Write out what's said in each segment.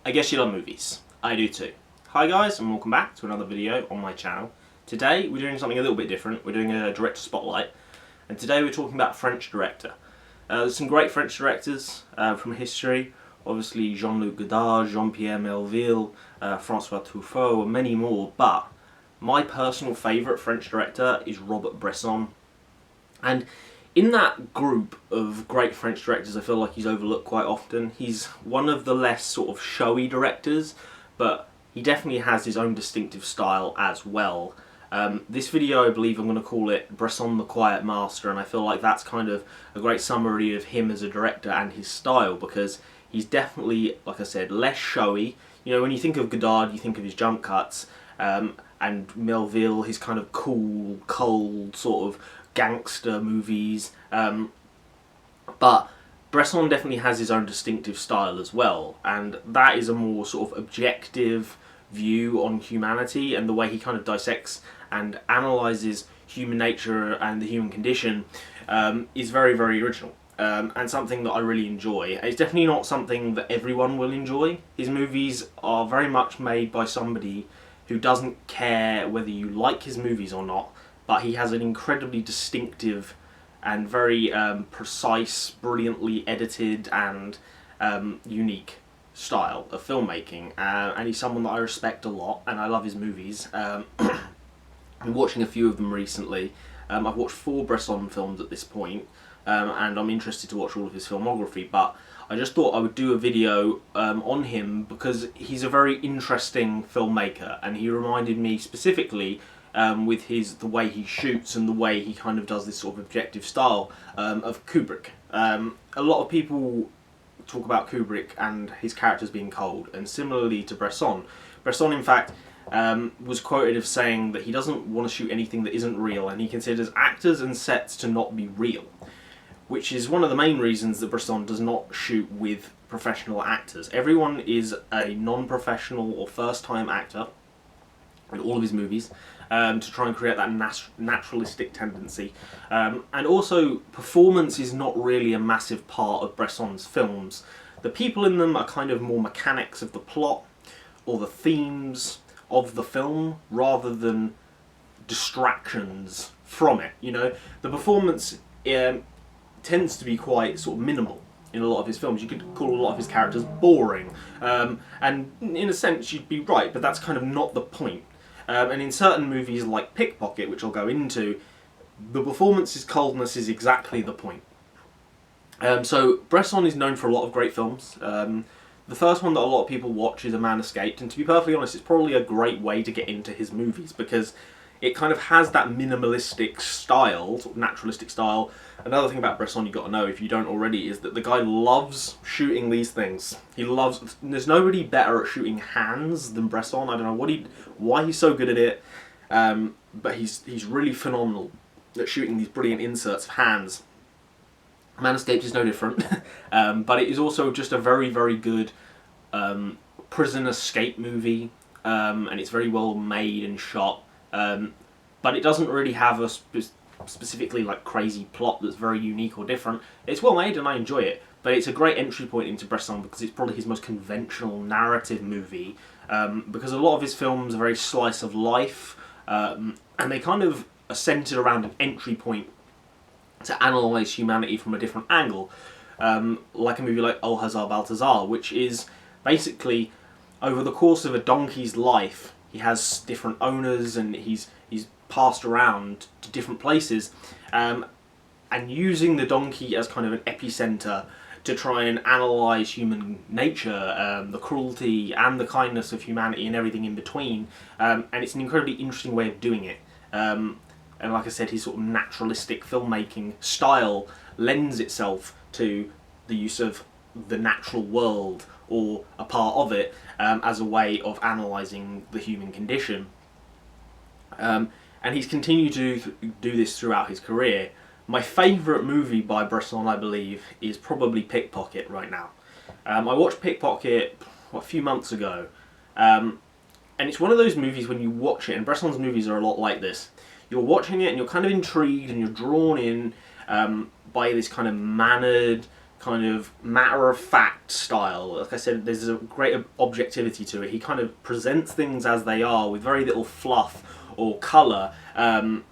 I guess you love movies. I do too. Hi guys, and welcome back to another video on my channel. Today we're doing something a little bit different. We're doing a director spotlight, and today we're talking about a French director. There's some great French directors from history. Obviously Jean-Luc Godard, Jean-Pierre Melville, François Truffaut, and many more. But my personal favourite French director is Robert Bresson. And in that group of great French directors, I feel like he's overlooked quite often. He's one of the less sort of showy directors, but he definitely has his own distinctive style as well. This video, I believe I'm going to call it Bresson the Quiet Master, and I feel like that's kind of a great summary of him as a director and his style, because he's definitely, like I said, less showy. You know, when you think of Godard, you think of his jump cuts, and Melville, his kind of cool, cold sort of gangster movies, but Bresson definitely has his own distinctive style as well, and that is a more sort of objective view on humanity, and the way he kind of dissects and analyses human nature and the human condition is very, very original, and something that I really enjoy. It's definitely not something that everyone will enjoy. His movies are very much made by somebody who doesn't care whether you like his movies or not, but he has an incredibly distinctive and very precise, brilliantly edited and unique style of filmmaking, and he's someone that I respect a lot, and I love his movies. I've been watching a few of them recently. I've watched 4 Bresson films at this point, and I'm interested to watch all of his filmography, but I just thought I would do a video on him because he's a very interesting filmmaker, and he reminded me specifically with the way he shoots and the way he kind of does this sort of objective style of Kubrick. A lot of people talk about Kubrick and his characters being cold, and similarly to Bresson. Bresson, in fact, was quoted as saying that he doesn't want to shoot anything that isn't real, and he considers actors and sets to not be real, which is one of the main reasons that Bresson does not shoot with professional actors. Everyone is a non-professional or first-time actor in all of his movies, to try and create that naturalistic tendency. And also, performance is not really a massive part of Bresson's films. The people in them are kind of more mechanics of the plot or the themes of the film, rather than distractions from it. You know, the performance tends to be quite sort of minimal in a lot of his films. You could call a lot of his characters boring, and in a sense you'd be right, but that's kind of not the point. And in certain movies like Pickpocket, which I'll go into, the performance's coldness is exactly the point. So Bresson is known for a lot of great films. The first one that a lot of people watch is A Man Escaped, and to be perfectly honest, it's probably a great way to get into his movies, because it kind of has that minimalistic style, sort of naturalistic style. Another thing about Bresson you've got to know, if you don't already, is that the guy loves shooting these things. He loves... There's nobody better at shooting hands than Bresson. I don't know why he's so good at it, but he's really phenomenal at shooting these brilliant inserts of hands. Man Escaped is no different, but it is also just a very, very good prison escape movie, and it's very well made and shot. But it doesn't really have a specifically like crazy plot that's very unique or different. It's well made and I enjoy it, but it's a great entry point into Bresson because it's probably his most conventional narrative movie, because a lot of his films are very slice of life, and they kind of are centred around an entry point to analyse humanity from a different angle, like a movie like Alcazar Balthazar, which is basically over the course of a donkey's life. He has different owners, and he's passed around to different places, and using the donkey as kind of an epicenter to try and analyse human nature, the cruelty and the kindness of humanity and everything in between. And it's an incredibly interesting way of doing it. And like I said, his sort of naturalistic filmmaking style lends itself to the use of the natural world, or a part of it, as a way of analysing the human condition. And he's continued to do this throughout his career. My favourite movie by Bresson, I believe, is probably Pickpocket right now. I watched Pickpocket a few months ago, and it's one of those movies when you watch it, and Bresson's movies are a lot like this. You're watching it and you're kind of intrigued and you're drawn in by this kind of mannered, kind of matter-of-fact style. Like I said, there's a great objectivity to it. He kind of presents things as they are with very little fluff or colour, and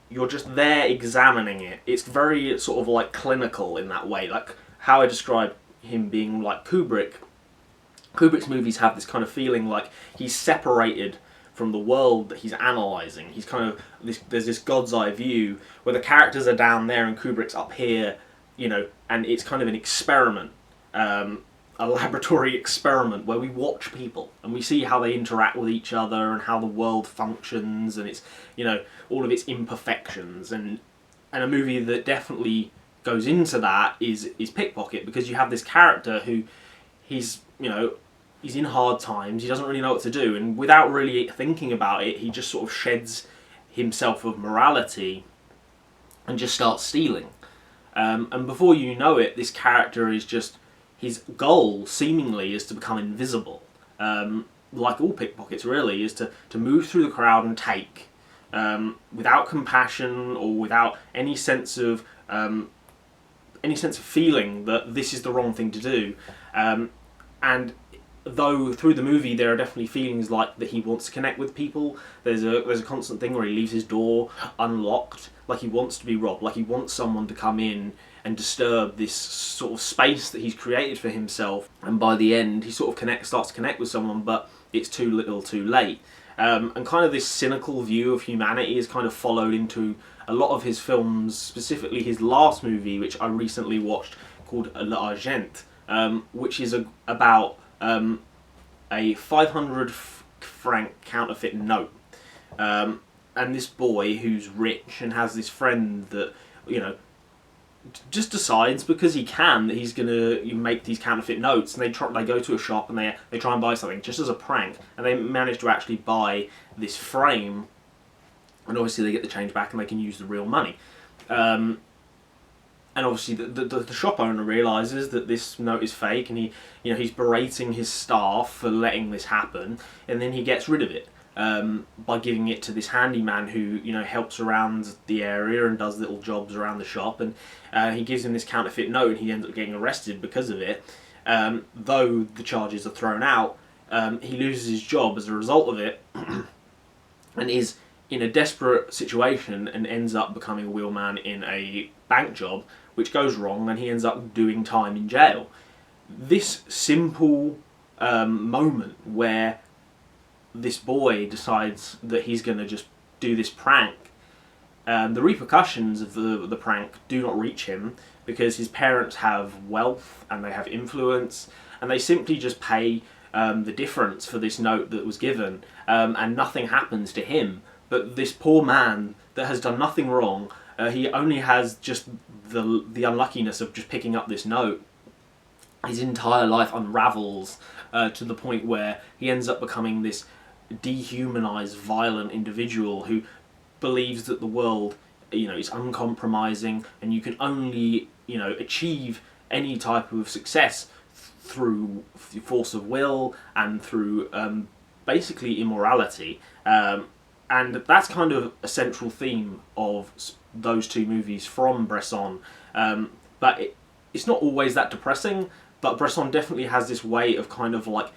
you're just there examining it. It's very sort of like clinical in that way, like how I describe him being like Kubrick. Kubrick's movies have this kind of feeling like he's separated from the world that he's analysing. He's kind of there's this God's eye view where the characters are down there and Kubrick's up here, and it's kind of an experiment, a laboratory experiment where we watch people and we see how they interact with each other and how the world functions and its, all of its imperfections. And a movie that definitely goes into that is Pickpocket, because you have this character who he's in hard times, he doesn't really know what to do, and without really thinking about it, he just sort of sheds himself of morality and just starts stealing. And before you know it, this character is just, his goal seemingly is to become invisible. Like all pickpockets really, is to move through the crowd and take, without compassion or without any sense of feeling that this is the wrong thing to do. And though through the movie there are definitely feelings like that he wants to connect with people, there's a constant thing where he leaves his door unlocked, like he wants to be robbed, like he wants someone to come in and disturb this sort of space that he's created for himself. And by the end he sort of starts to connect with someone, but it's too little too late. And kind of this cynical view of humanity is kind of followed into a lot of his films, specifically his last movie, which I recently watched, called L'Argent, which is about a 500 franc counterfeit note. And this boy who's rich and has this friend that, just decides because he can that he's going to make these counterfeit notes, and they go to a shop and they try and buy something just as a prank, and they manage to actually buy this frame, and obviously they get the change back and they can use the real money. And obviously the shop owner realises that this note is fake, and he's berating his staff for letting this happen, and then he gets rid of it by giving it to this handyman who helps around the area and does little jobs around the shop, and he gives him this counterfeit note, and he ends up getting arrested because of it. Though the charges are thrown out, he loses his job as a result of it, and is in a desperate situation and ends up becoming a wheelman in a bank job, which goes wrong, and he ends up doing time in jail. This simple moment where this boy decides that he's going to just do this prank, the repercussions of the prank do not reach him because his parents have wealth and they have influence, and they simply just pay the difference for this note that was given, and nothing happens to him. But this poor man that has done nothing wrong, he only has just the unluckiness of just picking up this note. His entire life unravels to the point where he ends up becoming this dehumanized, violent individual who believes that the world, is uncompromising, and you can only, achieve any type of success through force of will and through basically immorality. And that's kind of a central theme of those two movies from Bresson. But it's not always that depressing, but Bresson definitely has this way of kind of like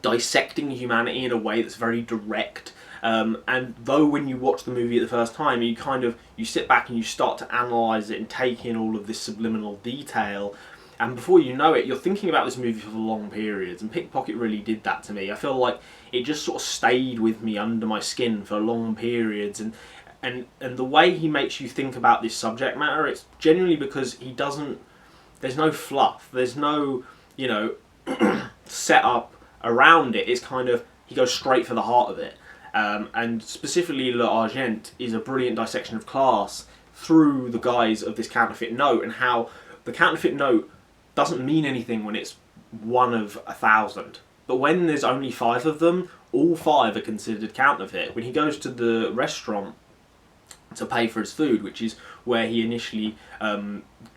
dissecting humanity in a way that's very direct. And though when you watch the movie at the first time, you sit back and you start to analyse it and take in all of this subliminal detail, and before you know it, you're thinking about this movie for long periods, and Pickpocket really did that to me. I feel like it just sort of stayed with me under my skin for long periods, and the way he makes you think about this subject matter, it's genuinely because there's no fluff, there's no, set up around it. It's kind of, he goes straight for the heart of it. And specifically L'Argent is a brilliant dissection of class through the guise of this counterfeit note, and how the counterfeit note doesn't mean anything when it's 1 of 1,000. But when there's only 5 of them, all 5 are considered counterfeit. When he goes to the restaurant to pay for his food, which is where he initially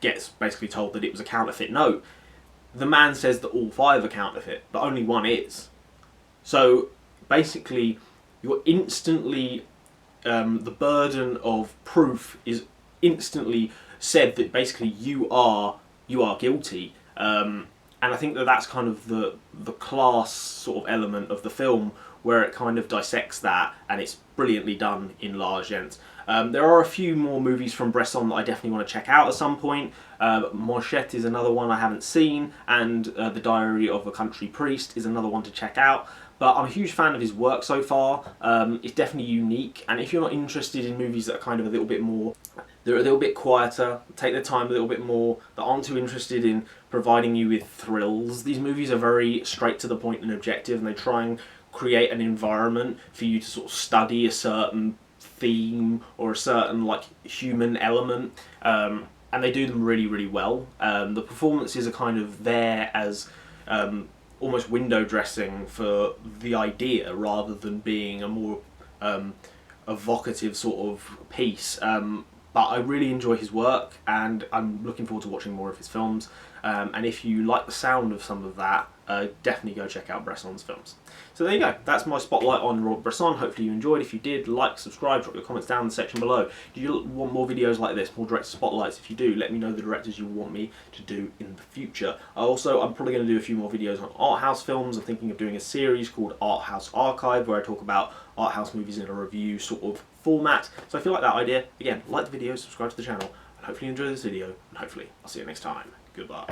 gets basically told that it was a counterfeit note, the man says that all 5 are counterfeit, but only 1 is. So basically, you're instantly, the burden of proof is instantly said that basically you are guilty. And I think that that's kind of the class sort of element of the film, where it kind of dissects that, and it's brilliantly done in largesse. There are a few more movies from Bresson that I definitely want to check out at some point. Manchette is another one I haven't seen, and The Diary of a Country Priest is another one to check out. But I'm a huge fan of his work so far. It's definitely unique, and if you're not interested in movies that are kind of a little bit more, they're a little bit quieter, take their time a little bit more, that aren't too interested in providing you with thrills, these movies are very straight to the point and objective, and they try and create an environment for you to sort of study a certain theme or a certain like human element, and they do them really, really well. The performances are kind of there as almost window dressing for the idea, rather than being a more evocative sort of piece. But I really enjoy his work, and I'm looking forward to watching more of his films. And if you like the sound of some of that, definitely go check out Bresson's films. So there you go, that's my spotlight on Robert Bresson. Hopefully you enjoyed. If you did, like, subscribe, drop your comments down in the section below. Do you want more videos like this, more director spotlights? If you do, let me know the directors you want me to do in the future. I'm probably going to do a few more videos on art house films. I'm thinking of doing a series called Art House Archive, where I talk about art house movies in a review sort of format. So if you like that idea, again, like the video, subscribe to the channel, and hopefully you enjoy this video, and hopefully I'll see you next time. Goodbye.